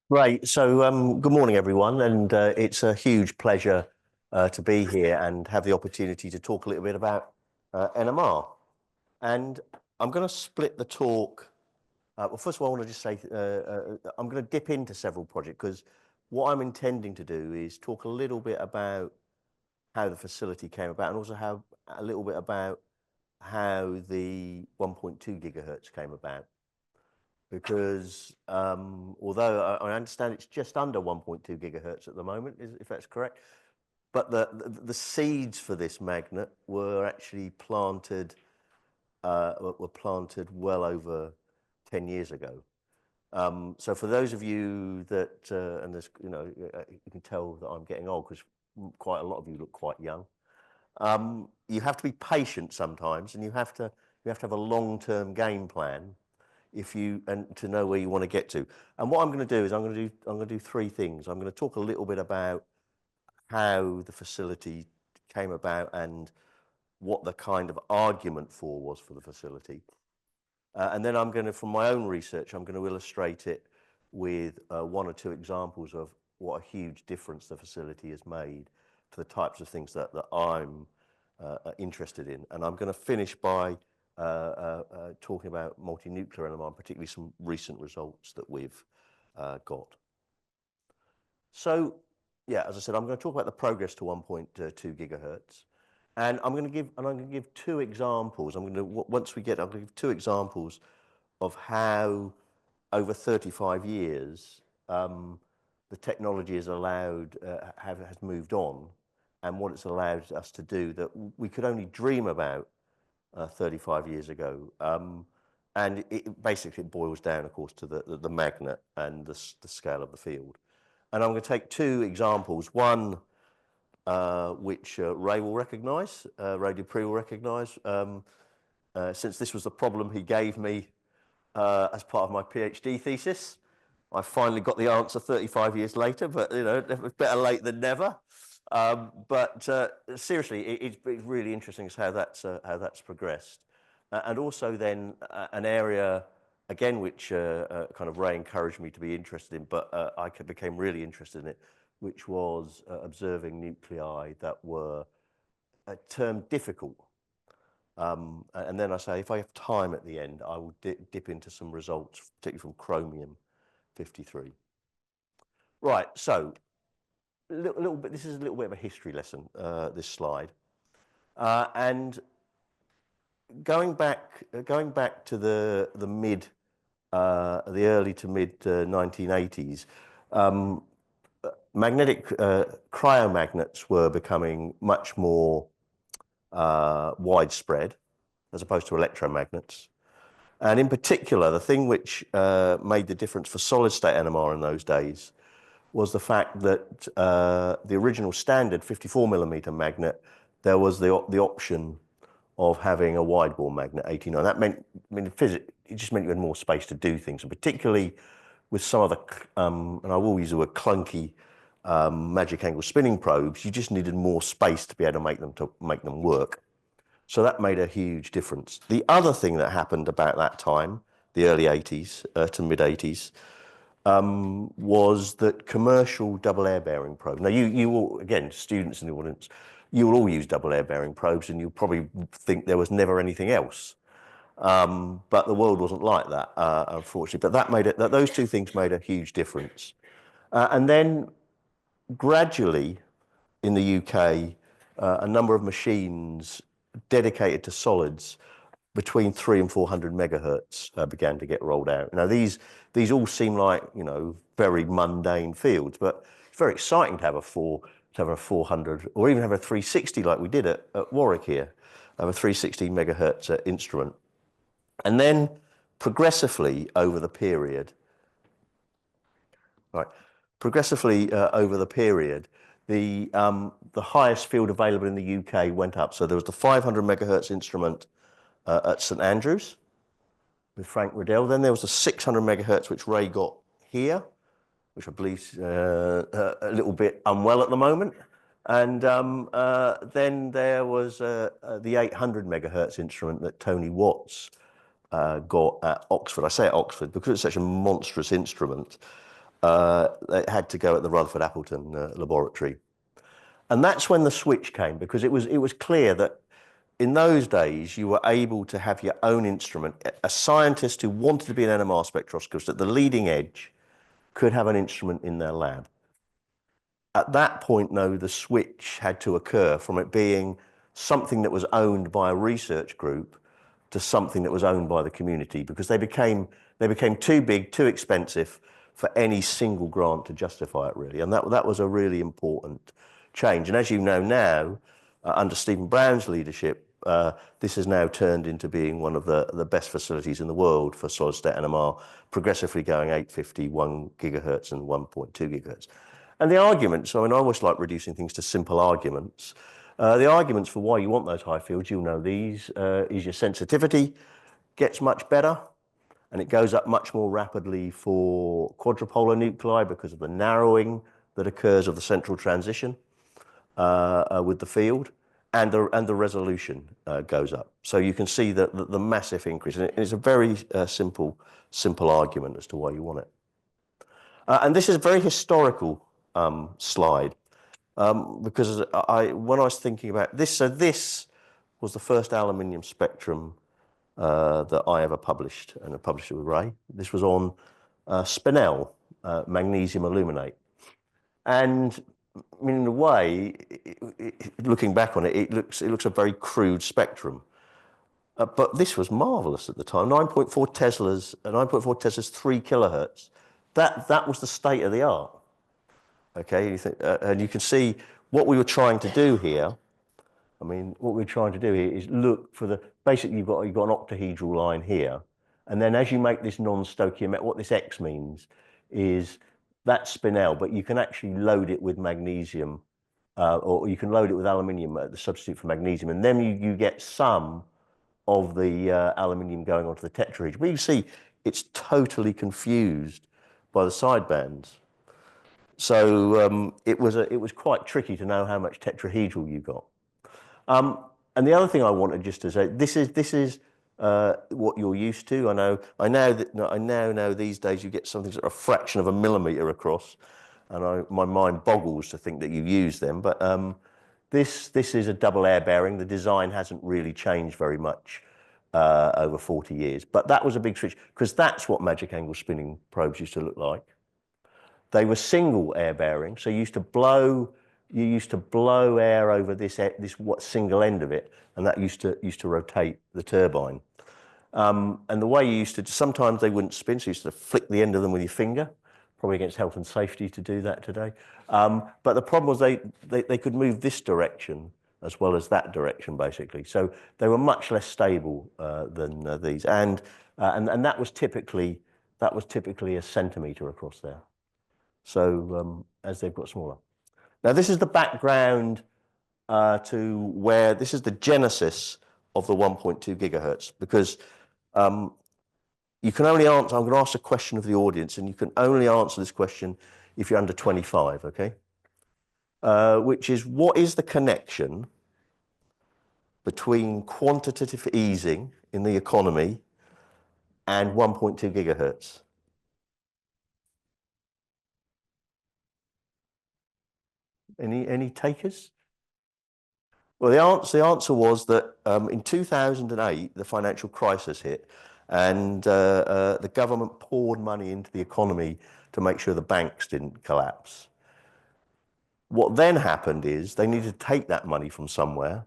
Right. Good morning, everyone, and it's a huge pleasure to be here and have the opportunity to talk a little bit about NMR. And I'm going to split the talk. Well, first of all, I want to just say I'm going to dip into several projects because what I'm intending to do is talk a little bit about how the facility came about and also how a little bit about how the 1.2 gigahertz came about because although I understand it's just under 1.2 gigahertz at the moment, if that's correct, but the seeds for this magnet were actually planted were planted well over 10 years ago. So for those of you that and there's you can tell that I'm getting old because quite a lot of you look quite young. You have to be patient sometimes, and you have to have a long-term game plan if you and to know where you want to get to. And what I'm going to do is I'm going to do three things. I'm going to talk a little bit about how the facility came about and what the kind of argument for was for the facility. And then I'm going to, from my own research, I'm going to illustrate it with one or two examples of what a huge difference the facility has made for the types of things that I'm interested in. And I'm going to finish by talking about multi-nuclear NMR, and particularly some recent results that we've got. So, yeah, as I said, I'm going to talk about the progress to 1.2 gigahertz, and I'm going to give two examples. I'm going to give two examples of how over 35 years the technology has has moved on, and what it's allowed us to do that we could only dream about 35 years ago. And basically it boils down, of course, to the magnet and the scale of the field. And I'm going to take two examples. One which Ray will recognise, Ray Dupree will recognise, since this was the problem he gave me as part of my PhD thesis. I finally got the answer 35 years later, but better late than never. But seriously, it's really interesting how that's progressed, and also then an area again which kind of Ray encouraged me to be interested in, but I became really interested in it, which was observing nuclei that were termed difficult. And then I say, if I have time at the end, I will dip into some results, particularly from chromium-53. Right, so little bit. This is a little bit of a history lesson. This slide, and going back to the early to mid 1980s, magnetic cryomagnets were becoming much more widespread as opposed to electromagnets. And in particular, the thing which made the difference for solid state NMR in those days was the fact that the original standard 54 millimeter magnet, there was the option of having a wide bore magnet 89. That meant, in physics, it just meant you had more space to do things, and particularly with some of the, and I will use the word clunky, magic angle spinning probes, you just needed more space to be able to make them work. So that made a huge difference. The other thing that happened about that time, the early 80s to mid 80s, was that commercial double air bearing probes. Now you all, again, students in the audience, you will all use double air bearing probes, and you'll probably think there was never anything else. But the world wasn't like that, unfortunately. But those two things made a huge difference. And then gradually, in the UK, a number of machines dedicated to solids between 300 and 400 megahertz began to get rolled out. Now these all seem like very mundane fields, but it's very exciting to have a 400 or even have a 360 like we did at Warwick here, have a 360 megahertz instrument. And then progressively over the period, the highest field available in the UK went up. So there was the 500 megahertz instrument at St Andrews with Frank Riddell. Then there was the 600 megahertz, which Ray got here, which I believe a little bit unwell at the moment. And then there was the 800 megahertz instrument that Tony Watts got at Oxford. I say at Oxford because it's such a monstrous instrument. It had to go at the Rutherford Appleton laboratory. And that's when the switch came, because it was clear that in those days you were able to have your own instrument. A scientist who wanted to be an NMR spectroscopist at the leading edge could have an instrument in their lab. At that point, though, the switch had to occur from it being something that was owned by a research group to something that was owned by the community, because they became too big, too expensive for any single grant to justify it, really. And that was a really important change. And as you know now, under Stephen Brown's leadership, this has now turned into being one of the best facilities in the world for solid state NMR, progressively going 850, 1 gigahertz and 1.2 gigahertz. And the arguments, I mean, I always like reducing things to simple arguments. The arguments for why you want those high fields, you'll know these, is your sensitivity gets much better, and it goes up much more rapidly for quadrupolar nuclei because of the narrowing that occurs of the central transition with the field, and the resolution goes up. So you can see the massive increase, and it's a very simple argument as to why you want it. And this is a very historical slide, because when I was thinking about this, so this was the first aluminium spectrum that I ever published, and I published it with Ray. This was on spinel, magnesium aluminate. And I mean, in a way, looking back on it, it looks a very crude spectrum. But this was marvelous at the time. 9.4 Teslas, 3 kilohertz. That was the state of the art. Okay, and you can see what we were trying to do here. I mean, what we're trying to do here is look for basically you've got an octahedral line here, and then as you make this non-stoichiometric, what this X means is that's spinel, but you can actually load it with magnesium, or you can load it with aluminium, the substitute for magnesium, and then you get some of the aluminium going onto the tetrahedral. But you see, it's totally confused by the sidebands. So it was quite tricky to know how much tetrahedral you got. And the other thing I wanted just to say, this is what you're used to. I now know these days you get something sort of a fraction of a millimeter across, and my mind boggles to think that you use them. But this is a double air bearing. The design hasn't really changed very much over 40 years. But that was a big switch, because that's what magic angle spinning probes used to look like. They were single air bearing, so you used to blow air over this single end of it, and that used to rotate the turbine. And the way you used to, sometimes they wouldn't spin, so you used to flick the end of them with your finger, probably against health and safety to do that today. But the problem was they could move this direction as well as that direction, basically. So they were much less stable than these, and that was typically a centimetre across there. So as they've got smaller. Now this is the background to where this is the genesis of the 1.2 gigahertz, because you can only answer, I'm going to ask a question of the audience, and you can only answer this question if you're under 25, okay? Which is, what is the connection between quantitative easing in the economy and 1.2 gigahertz? Any takers? Well, the answer was that in 2008, the financial crisis hit, and the government poured money into the economy to make sure the banks didn't collapse. What then happened is they needed to take that money from somewhere,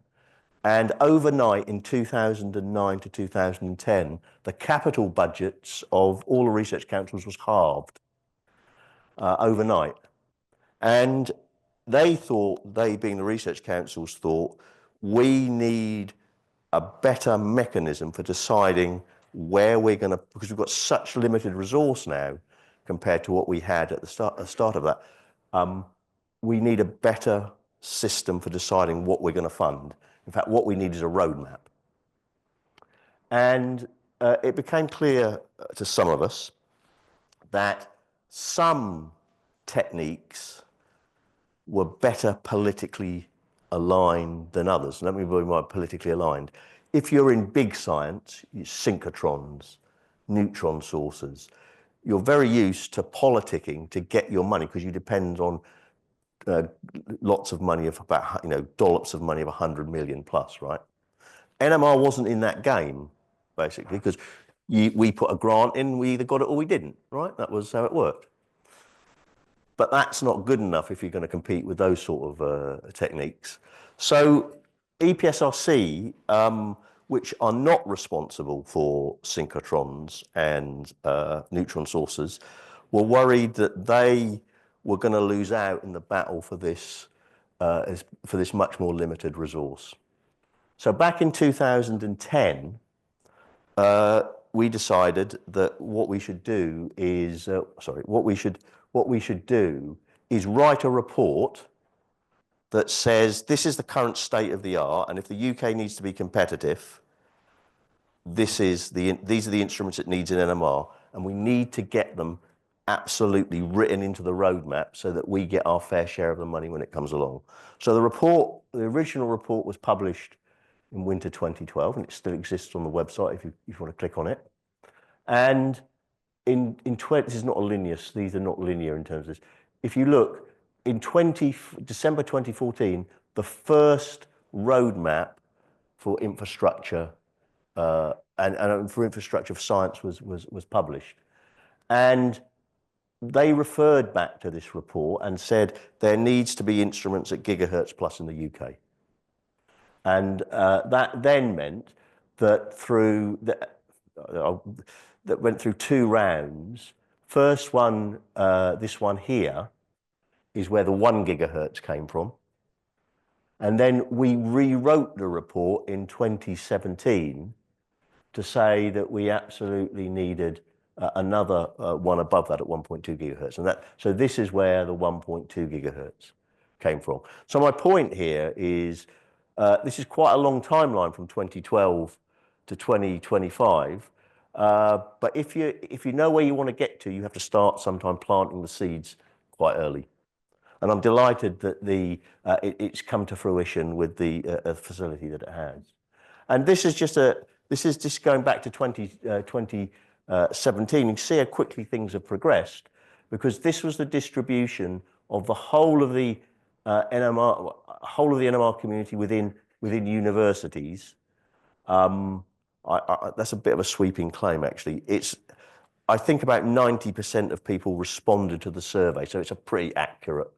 and overnight in 2009 to 2010, the capital budgets of all the research councils was halved overnight. And they being the research councils, thought, we need a better mechanism for deciding where we're going to, because we've got such limited resource now compared to what we had at the start of that. We need a better system for deciding what we're going to fund. In fact, what we need is a roadmap. And it became clear to some of us that some techniques were better politically aligned than others. Let me be more politically aligned. If you're in big science, synchrotrons, neutron sources, you're very used to politicking to get your money because you depend on lots of money of about, dollops of money of 100 million plus, right? NMR wasn't in that game, basically, because we put a grant in, we either got it or we didn't, right? That was how it worked. But that's not good enough if you're going to compete with those sort of techniques. So EPSRC, which are not responsible for synchrotrons and neutron sources, were worried that they were going to lose out in the battle for this much more limited resource. So back in 2010, we decided that what we should do is write a report that says this is the current state of the art, and if the UK needs to be competitive, these are the instruments it needs in NMR, and we need to get them absolutely written into the roadmap so that we get our fair share of the money when it comes along. So the original report was published in winter 2012, and it still exists on the website if you want to click on it. And this is not a linear, these are not linear in terms of this. If you look, in December 2014, the first roadmap for infrastructure and for infrastructure of science was published. And they referred back to this report and said there needs to be instruments at gigahertz plus in the UK. And that then meant that that went through 2 rounds. First one, this one here, is where the 1 gigahertz came from. And then we rewrote the report in 2017 to say that we absolutely needed another one above that at 1.2 gigahertz. And so this is where the 1.2 gigahertz came from. So my point here is this is quite a long timeline from 2012 to 2025. But if you know where you want to get to, you have to start sometime planting the seeds quite early. And I'm delighted that it's come to fruition with the facility that it has. And this is just going back to 2017. You can see how quickly things have progressed, because this was the distribution of the whole of the NMR community within universities. That's a bit of a sweeping claim, actually. I think about 90% of people responded to the survey, so it's a pretty accurate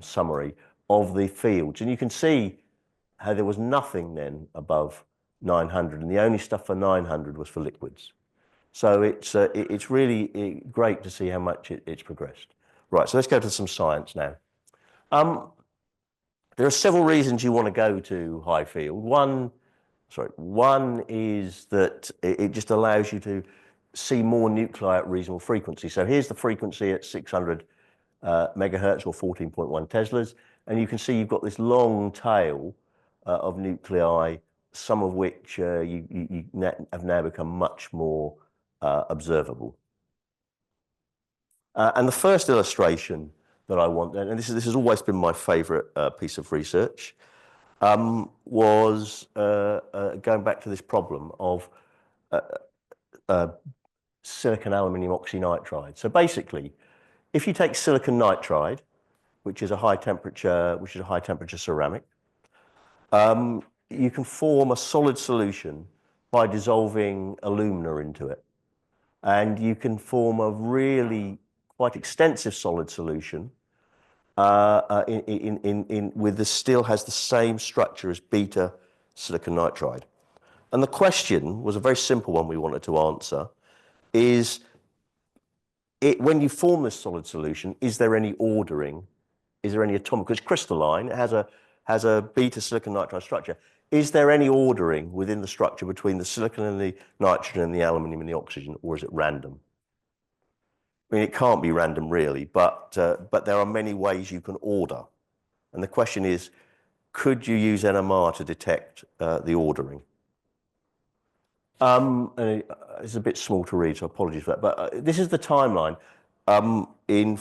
summary of the fields. And you can see how there was nothing then above 900, and the only stuff for 900 was for liquids. So it's really great to see how much it's progressed. Right, so let's go to some science now. There are several reasons you want to go to high field. One is that it just allows you to see more nuclei at reasonable frequency. So here's the frequency at 600 megahertz or 14.1 teslas, and you can see you've got this long tail of nuclei, some of which you have now become much more observable. And the first illustration that I want, and this has always been my favorite piece of research, was going back to this problem of silicon aluminium oxynitride. So basically, if you take silicon nitride, which is a high temperature ceramic, you can form a solid solution by dissolving alumina into it. And you can form a really quite extensive solid solution still has the same structure as beta silicon nitride. And the question was a very simple one we wanted to answer, is when you form this solid solution, is there any ordering? Is there any atomic? Because it's crystalline, it has a beta silicon nitride structure. Is there any ordering within the structure between the silicon and the nitrogen and the aluminium and the oxygen, or is it random? I mean, it can't be random really, but there are many ways you can order. And the question is, could you use NMR to detect the ordering? It's a bit small to read, so apologies for that. But this is the timeline in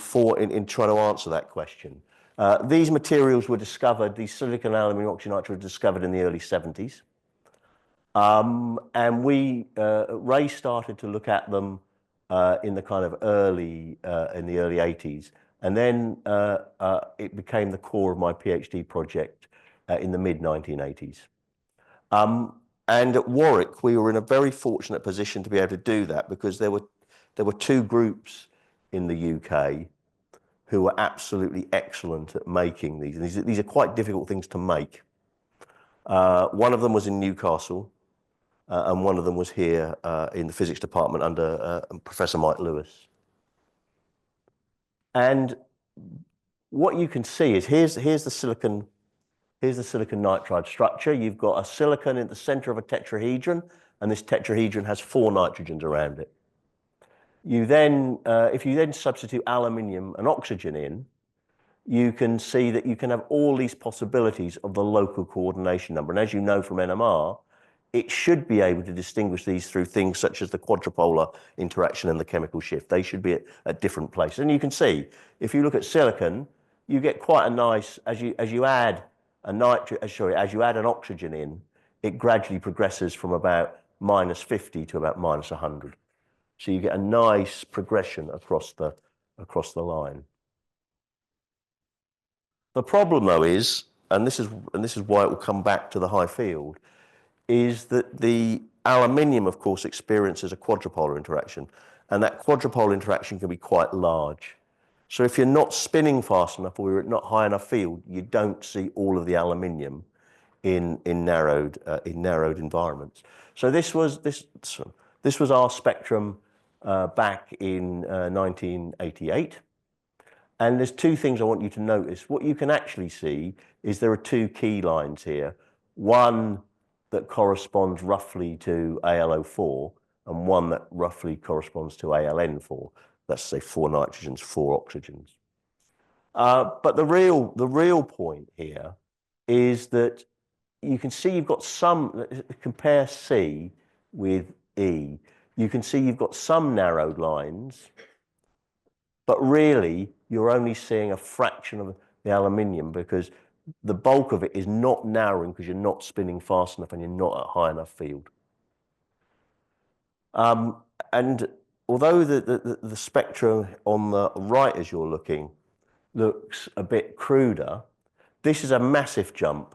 trying to answer that question. These materials were discovered, these silicon aluminium oxynitride were discovered in the early 70s. And Ray started to look at them in the kind of in the early 80s. And then it became the core of my PhD project in the mid 1980s. And at Warwick, we were in a very fortunate position to be able to do that because there were two groups in the UK who were absolutely excellent at making these. These are quite difficult things to make. One of them was in Newcastle, and one of them was here in the physics department under Professor Mike Lewis. And what you can see is here's the silicon nitride structure. You've got a silicon in the center of a tetrahedron, and this tetrahedron has 4 nitrogens around it. You then, if you then substitute aluminium and oxygen in, you can see that you can have all these possibilities of the local coordination number. And as you know from NMR, it should be able to distinguish these through things such as the quadrupolar interaction and the chemical shift. They should be at different places. And you can see, if you look at silicon, you get quite a nice, as you add an oxygen in, it gradually progresses from about -50 to about -100. So you get a nice progression across the line. The problem, though, is, and this is why it will come back to the high field, is that the aluminium, of course, experiences a quadrupolar interaction, and that quadrupolar interaction can be quite large. So if you're not spinning fast enough or you're at not high enough field, you don't see all of the aluminium in narrowed environments. So this was our spectrum back in 1988. And there's 2 things I want you to notice. What you can actually see is there are 2 key lines here. One that corresponds roughly to ALO4 and one that roughly corresponds to ALN4. Let's say 4 nitrogens, 4 oxygens. But the real point here is that you can see you've got some, compare C with E. You can see you've got some narrowed lines, but really you're only seeing a fraction of the aluminium because the bulk of it is not narrowing because you're not spinning fast enough and you're not at high enough field. And although the spectrum on the right as you're looking looks a bit cruder, this is a massive jump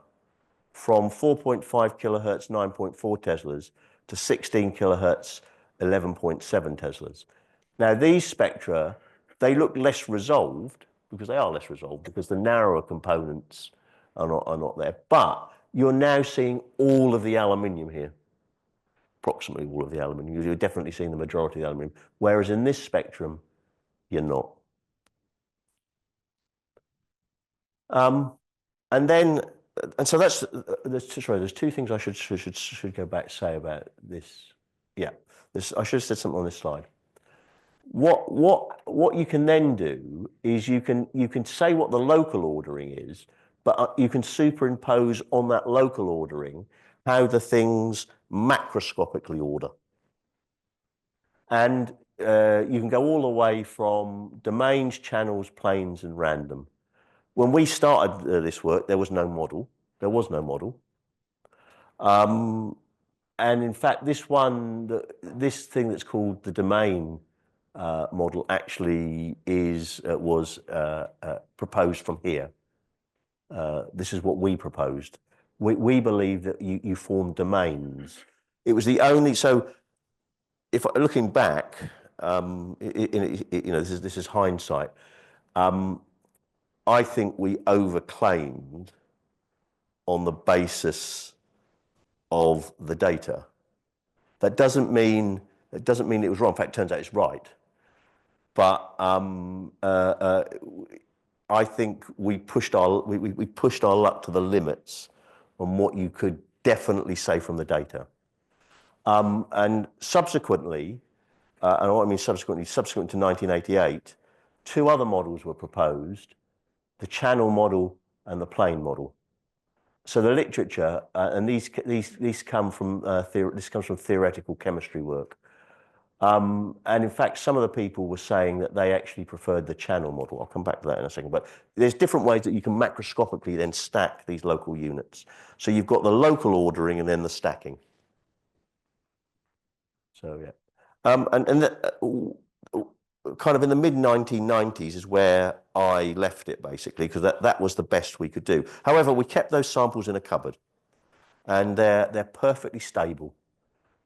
from 4.5 kilohertz, 9.4 Teslas to 16 kilohertz, 11.7 Teslas. Now these spectra, they look less resolved because they are less resolved because the narrower components are not there. But you're now seeing all of the aluminium here, approximately all of the aluminium. You're definitely seeing the majority of the aluminium, whereas in this spectrum, you're not. And so there's 2 things I should go back and say about this. Yeah, I should have said something on this slide. What you can then do is you can say what the local ordering is, but you can superimpose on that local ordering how the things macroscopically order. And you can go all the way from domains, channels, planes, and random. When we started this work, there was no model. And in fact, this thing that's called the domain model actually was proposed from here. This is what we proposed. We believe that you form domains. It was the only, so if looking back, this is hindsight. I think we overclaimed on the basis of the data. That doesn't mean it was wrong. In fact, it turns out it's right. But I think we pushed our luck to the limits on what you could definitely say from the data. And subsequently, and what I mean subsequent to 1988, 2 other models were proposed: the channel model and the plane model. So the literature, and these come from theoretical chemistry work. And in fact, some of the people were saying that they actually preferred the channel model. I'll come back to that in a second. But there's different ways that you can macroscopically then stack these local units. So you've got the local ordering and then the stacking. So yeah. kind of in the mid 1990s is where I left it basically, because that was the best we could do. However, we kept those samples in a cupboard, and they're perfectly stable.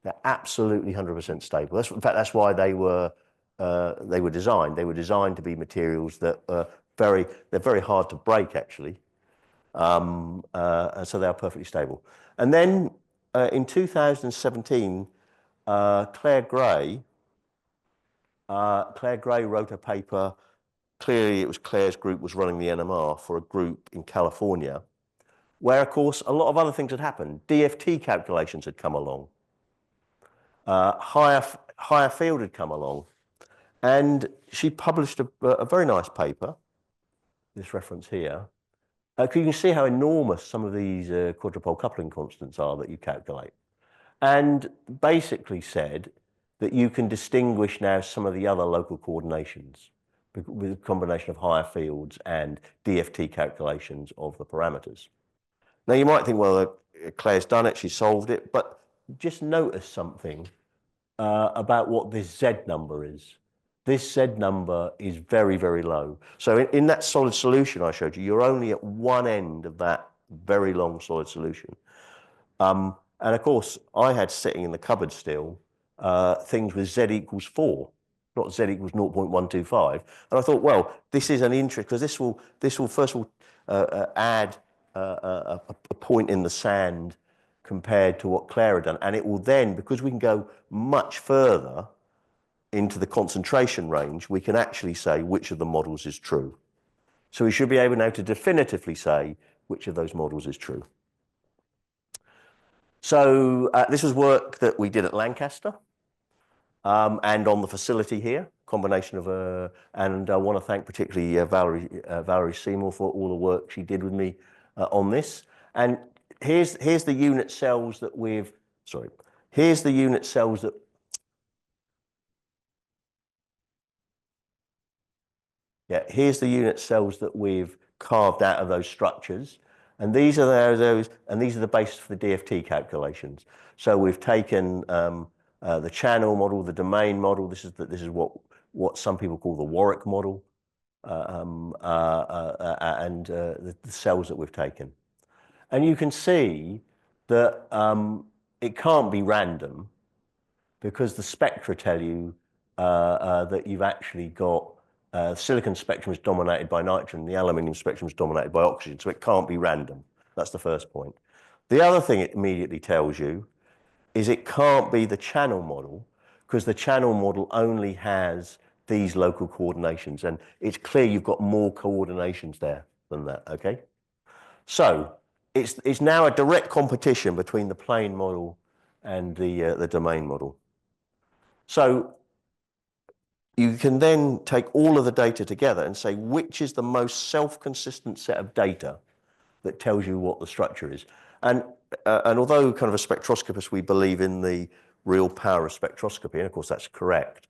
They're absolutely 100% stable. In fact, that's why they were designed. They were designed to be materials that they're very hard to break actually, and so they are perfectly stable. And then in 2017, Claire Gray wrote a paper. Clearly, it was Claire's group was running the NMR for a group in California, where, of course, a lot of other things had happened. DFT calculations had come along. Higher field had come along. And she published a very nice paper, this reference here. You can see how enormous some of these quadrupole coupling constants are that you calculate. And basically said that you can distinguish now some of the other local coordinations with a combination of higher fields and DFT calculations of the parameters. Now you might think, well, Claire's done it, she solved it, but just notice something about what this Z number is. This Z number is very, very low. So in that solid solution I showed you, you're only at one end of that very long solid solution. And of course, I had sitting in the cupboard still things with Z equals 4, not Z equals 0.125. And I thought, well, this is an interest, because this will first of all add a point in the sand compared to what Claire had done. And it will then, because we can go much further into the concentration range, we can actually say which of the models is true. So we should be able now to definitively say which of those models is true. So this was work that we did at Lancaster and on the facility here, combination of, and I want to thank particularly Valerie Seymour for all the work she did with me on this. And here's the unit cells that we've, here's the unit cells that, here's the unit cells that we've carved out of those structures. And these are the basis for the DFT calculations. So we've taken the channel model, the domain model. This is what some people call the Warwick model, and the cells that we've taken. And you can see that it can't be random, because the spectra tell you that you've actually got the silicon spectrum is dominated by nitrogen, the aluminium spectrum is dominated by oxygen, so it can't be random. That's the first point. The other thing it immediately tells you is it can't be the channel model, because the channel model only has these local coordinations, and it's clear you've got more coordinations there than that, okay? So it's now a direct competition between the plane model and the domain model. So you can then take all of the data together and say which is the most self-consistent set of data that tells you what the structure is. And although kind of a spectroscopist, we believe in the real power of spectroscopy, and of course that's correct,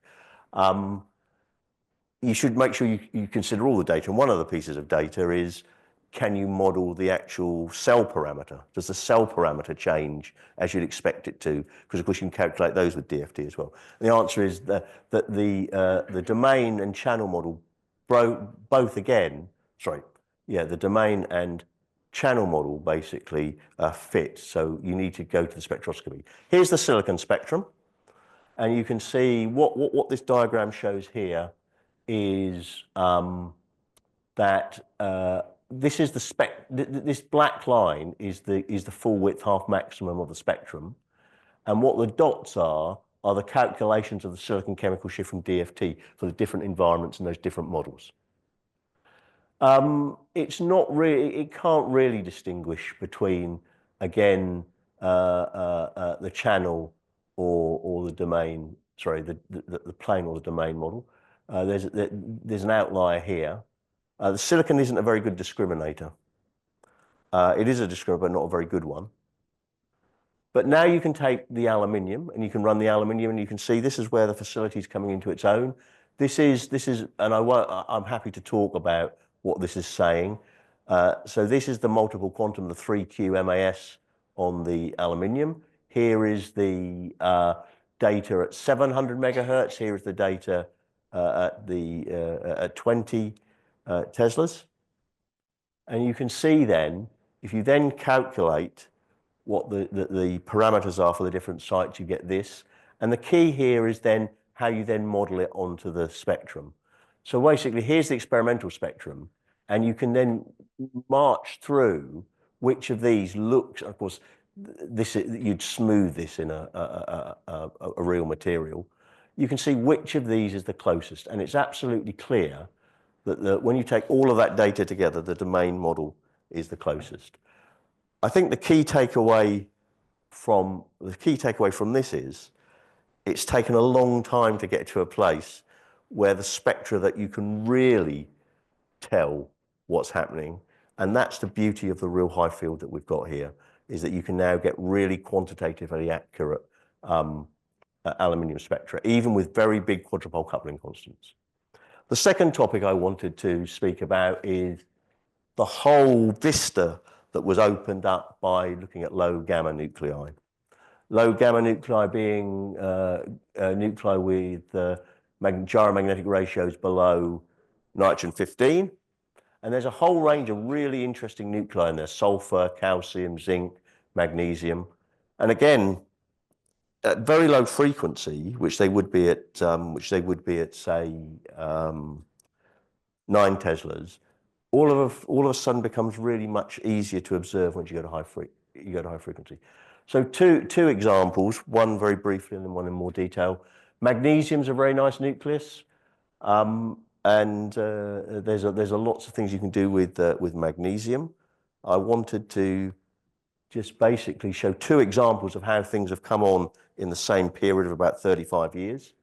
you should make sure you consider all the data. And one of the pieces of data is, can you model the actual cell parameter? Does the cell parameter change as you'd expect it to? Because of course you can calculate those with DFT as well. And the answer is that the domain and channel model both again, the domain and channel model basically fit. So you need to go to the spectroscopy. Here's the silicon spectrum. And you can see what this diagram shows here is that this is this black line is the full width half maximum of the spectrum, and what the dots are the calculations of the silicon chemical shift from DFT for the different environments and those different models. It's not really, it can't really distinguish between, again, the channel or the domain, the plane or the domain model. There's an outlier here. The silicon isn't a very good discriminator. It is a discriminator, but not a very good one. But now you can take the aluminium and you can run the aluminium, and you can see this is where the facility is coming into its own. This is, and I'm happy to talk about what this is saying. So this is the multiple quantum, the 3Q MAS on the aluminium. Here is the data at 700 megahertz. Here is the data at 20 Teslas. And you can see then, if you then calculate what the parameters are for the different sites, you get this. And the key here is then how you then model it onto the spectrum. So basically, here's the experimental spectrum, and you can then march through which of these looks, of course, you'd smooth this in a real material. You can see which of these is the closest, and it's absolutely clear that when you take all of that data together, the domain model is the closest. I think the key takeaway from this is it's taken a long time to get to a place where the spectra that you can really tell what's happening, and that's the beauty of the real high field that we've got here, is that you can now get really quantitatively accurate aluminium spectra, even with very big quadrupole coupling constants. The second topic I wanted to speak about is the whole vista that was opened up by looking at low gamma nuclei. Low gamma nuclei being nuclei with gyromagnetic ratios below nitrogen 15. And there's a whole range of really interesting nuclei in there: sulfur, calcium, zinc, magnesium. And again, at very low frequency, which they would be at say 9 Teslas, all of a sudden becomes really much easier to observe once you go to high frequency. So two examples, one very briefly and then one in more detail. Magnesium's a very nice nucleus, and there's a lots of things you can do with magnesium. I wanted to just basically show two examples of how things have come on in the same period of about 35 years.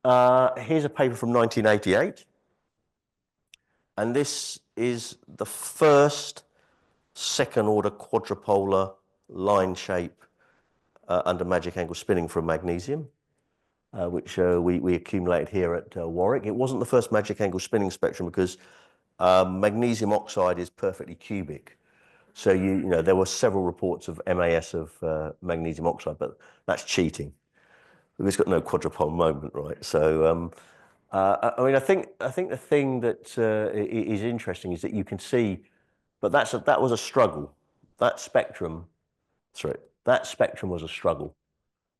Here's a paper from 1988. And this is the first second-order quadrupolar line shape under magic angle spinning from magnesium, which we accumulated here at Warwick. It wasn't the first magic angle spinning spectrum because magnesium oxide is perfectly cubic. So you know there were several reports of MAS of magnesium oxide, but that's cheating. It's got no quadrupole moment, right? So I mean, I think the thing that is interesting is that you can see, but that was a struggle. That spectrum was a struggle.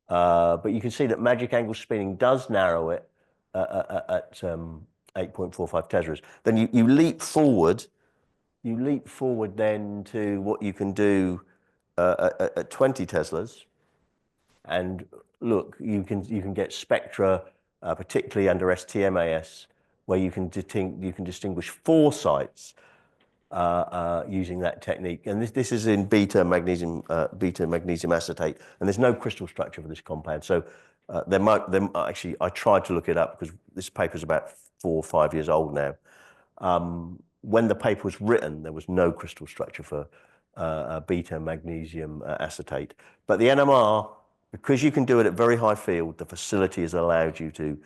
But you can see that magic angle spinning does narrow it at 8.45 Teslas. Then you leap forward. You leap forward then to what you can do at 20 Teslas, and look, you can get spectra, particularly under STMAS, where you can distinguish 4 sites using that technique. And this is in beta magnesium acetate, and there's no crystal structure for this compound. So actually, I tried to look it up because this paper is about 4 or 5 years old now. When the paper was written, there was no crystal structure for beta magnesium acetate. But the NMR, because you can do it at very high field, the facility has allowed you to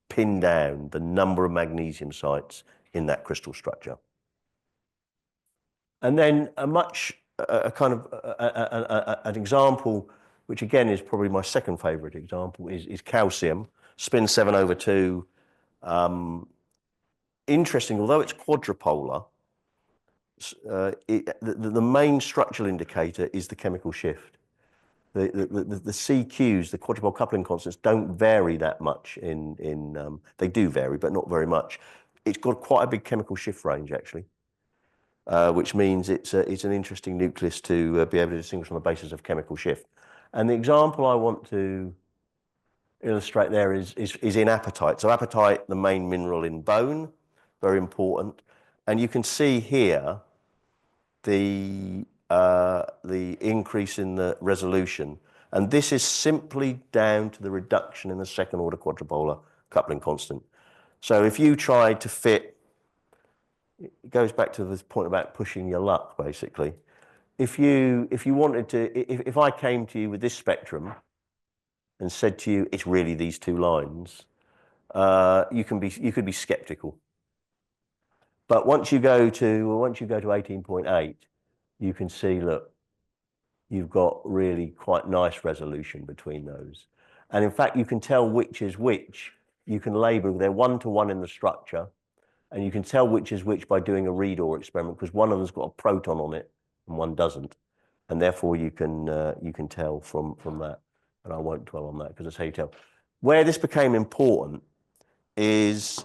pin down the number of magnesium sites in that crystal structure. And then an example, which again is probably my second favorite example, is calcium, spin 7/2. Interesting, although it's quadrupolar, the main structural indicator is the chemical shift. The CQs, the quadrupole coupling constants, don't vary that much they do vary, but not very much. It's got quite a big chemical shift range, actually, which means it's an interesting nucleus to be able to distinguish on the basis of chemical shift. And the example I want to illustrate there is in apatite. So apatite, the main mineral in bone, very important. And you can see here the increase in the resolution. And this is simply down to the reduction in the second order quadrupolar coupling constant. So if you tried to fit, it goes back to this point about pushing your luck, basically. If you wanted to, if I came to you with this spectrum and said to you, it's really these 2 lines, you could be skeptical. But once you go to 18.8, you can see, look, you've got really quite nice resolution between those. And in fact, you can tell which is which you can label, they're one-to-one in the structure, and you can tell which is which by doing a read-or experiment, because one of them's got a proton on it and one doesn't, and therefore you can tell from that. And I won't dwell on that because that's how you tell. Where this became important is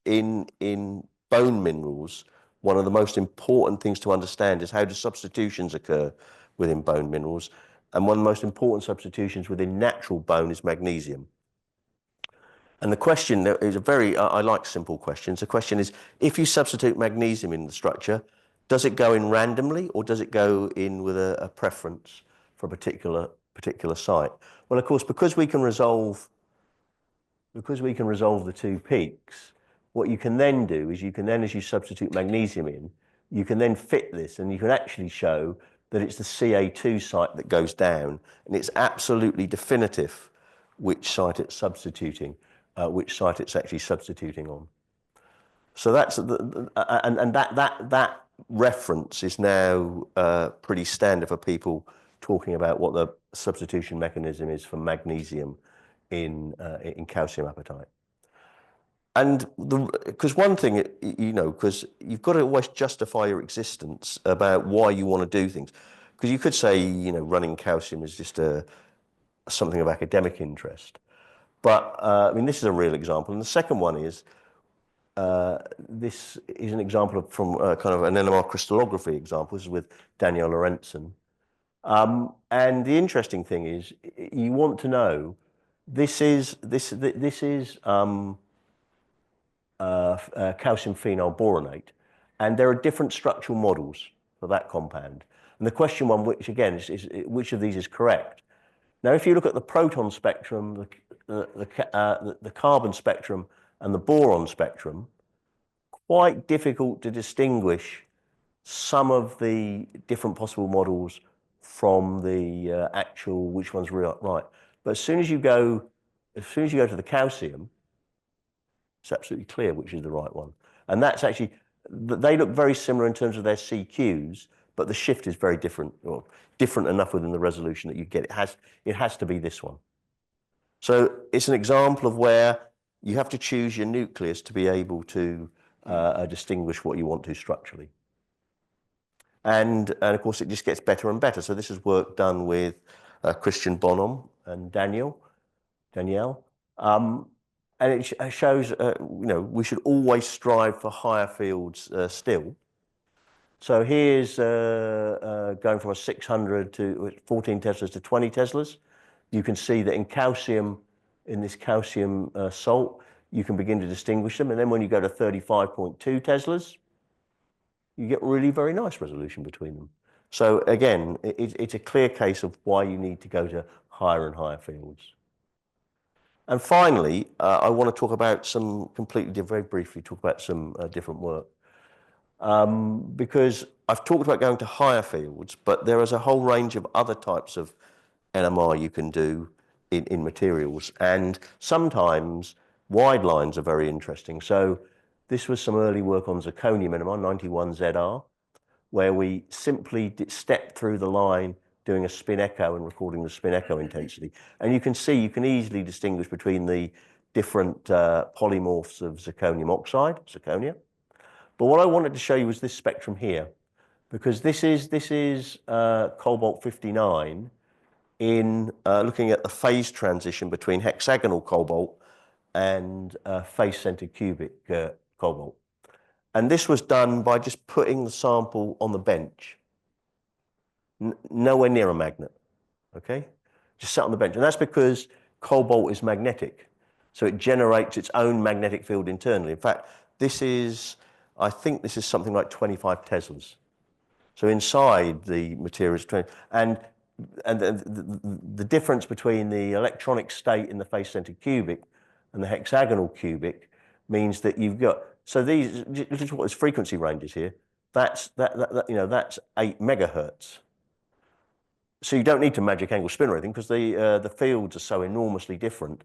in bone minerals. One of the most important things to understand is how do substitutions occur within bone minerals, and one of the most important substitutions within natural bone is magnesium. And the question is I like simple questions. The question is, if you substitute magnesium in the structure, does it go in randomly or does it go in with a preference for a particular site? Well, of course, because we can resolve the two peaks, what you can then do is you can then, as you substitute magnesium in, you can then fit this and you can actually show that it's the CA2 site that goes down, and it's absolutely definitive which site it's substituting. Which site it's actually substituting on. So that's that reference is now pretty standard for people talking about what the substitution mechanism is for magnesium in calcium apatite. And because one thing, because you've got to always justify your existence about why you want to do things. Because you could say, running calcium is just something of academic interest. But I mean, this is a real example. And the second one is, this is an example from kind of an NMR crystallography example. This is with Danielle Lorentzen. And the interesting thing is, you want to know, this is calcium phenol boronate, and there are different structural models for that compound. And the question one, which again is which of these is correct? Now, if you look at the proton spectrum, the carbon spectrum, and the boron spectrum, quite difficult to distinguish some of the different possible models from the actual which one's right. But as soon as you go to the calcium, it's absolutely clear which is the right one. And that's actually, they look very similar in terms of their CQs, but the shift is very different, or different enough within the resolution that you get. It has to be this one. So it's an example of where you have to choose your nucleus to be able to distinguish what you want to structurally. And of course, it just gets better and better. So this is work done with Christian Bonhomme and Danielle. And it shows, we should always strive for higher fields still. So here's going from a 600 to 14 Teslas to 20 Teslas. You can see that in calcium, in this calcium salt, you can begin to distinguish them. And then when you go to 35.2 Teslas, you get really very nice resolution between them. So again, it's a clear case of why you need to go to higher and higher fields. And finally, I want to talk about some very briefly talk about some different work. Because I've talked about going to higher fields, but there is a whole range of other types of NMR you can do in materials. And sometimes wide lines are very interesting. So this was some early work on zirconium NMR, 91ZR, where we simply stepped through the line doing a spin echo and recording the spin echo intensity. And you can see, you can easily distinguish between the different polymorphs of zirconium oxide, zirconia. But what I wanted to show you was this spectrum here, because this is cobalt 59 in looking at the phase transition between hexagonal cobalt and face-centered cubic cobalt. And this was done by just putting the sample on the bench, nowhere near a magnet, okay? Just sat on the bench. And that's because cobalt is magnetic. So it generates its own magnetic field internally. In fact, I think this is something like 25 Teslas. So inside the material is 20, and the difference between the electronic state in the face-centered cubic and the hexagonal cubic means that you've got, so these, this is what this frequency range is here. That's 8 megahertz. So you don't need to magic angle spin or anything, because the fields are so enormously different,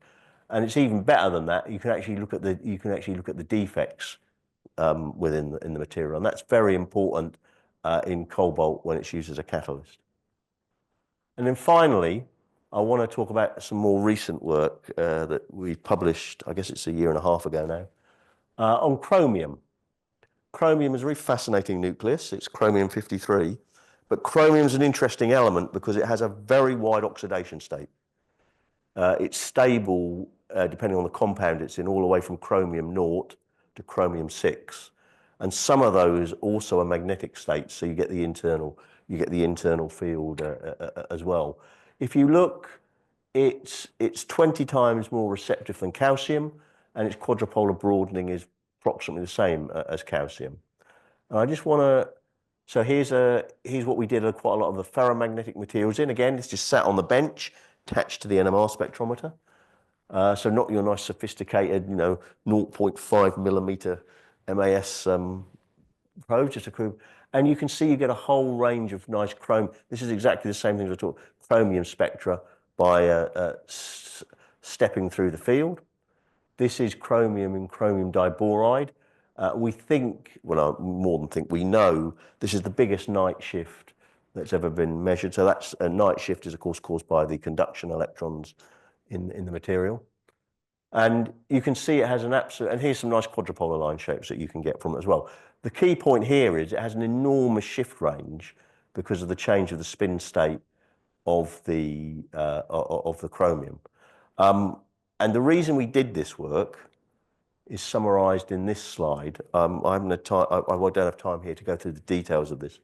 and it's even better than that. You can actually look at the defects within the material, and that's very important in cobalt when it's used as a catalyst. And then finally, I want to talk about some more recent work that we published, I guess it's a year and a half ago now, on chromium. Chromium is a very fascinating nucleus. It's chromium-53, but chromium is an interesting element because it has a very wide oxidation state. It's stable, depending on the compound it's in, all the way from chromium-0 to chromium-6. And some of those also are magnetic states, so you get the internal field as well. If you look, it's 20 times more receptive than calcium, and its quadrupolar broadening is approximately the same as calcium. And I just want to, so here's what we did on quite a lot of the ferromagnetic materials in. Again, it's just sat on the bench, attached to the NMR spectrometer. So not your nice sophisticated, 0.5 millimeter MAS probe, just a probe. And you can see you get a whole range of nice chrome. This is exactly the same thing as I talked, chromium spectra by stepping through the field. This is chromium and chromium diboride. We think, well, more than think, we know this is the biggest night shift that's ever been measured. So that's a night shift is of course caused by the conduction electrons in the material. And you can see it has an absolute, and here's some nice quadrupolar line shapes that you can get from it as well. The key point here is it has an enormous shift range because of the change of the spin state of the chromium. And the reason we did this work is summarized in this slide. I don't have time here to go through the details of this,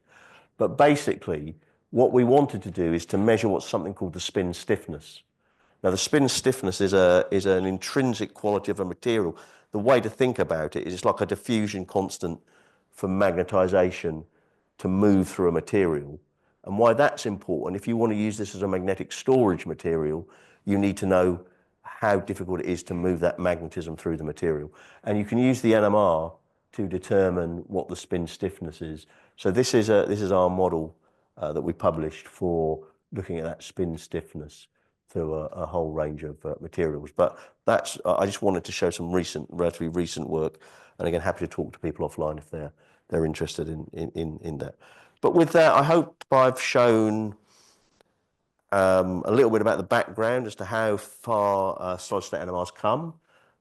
but basically what we wanted to do is to measure what's something called the spin stiffness. Now, the spin stiffness is an intrinsic quality of a material. The way to think about it is it's like a diffusion constant for magnetization to move through a material. And why that's important, if you want to use this as a magnetic storage material, you need to know how difficult it is to move that magnetism through the material. And you can use the NMR to determine what the spin stiffness is. So this is our model that we published for looking at that spin stiffness through a whole range of materials. But that's, I just wanted to show some relatively recent work. And again, happy to talk to people offline if they're interested in that. But with that, I hope I've shown a little bit about the background as to how far solid-state NMR's come.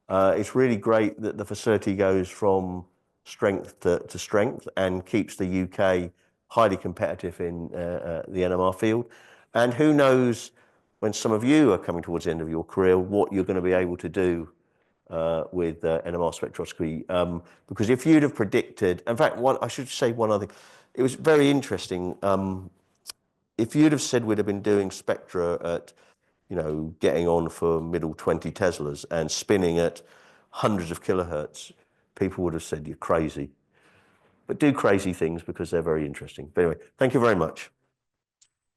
It's really great that the facility goes from strength to strength and keeps the UK highly competitive in the NMR field. And who knows, when some of you are coming towards the end of your career, what you're going to be able to do with NMR spectroscopy. Because if you'd have predicted, in fact, I should say one other thing. It was very interesting. If you'd have said we'd have been doing spectra at, getting on for middle 20 Teslas and spinning at hundreds of kilohertz, people would have said you're crazy. But do crazy things because they're very interesting. But anyway, thank you very much.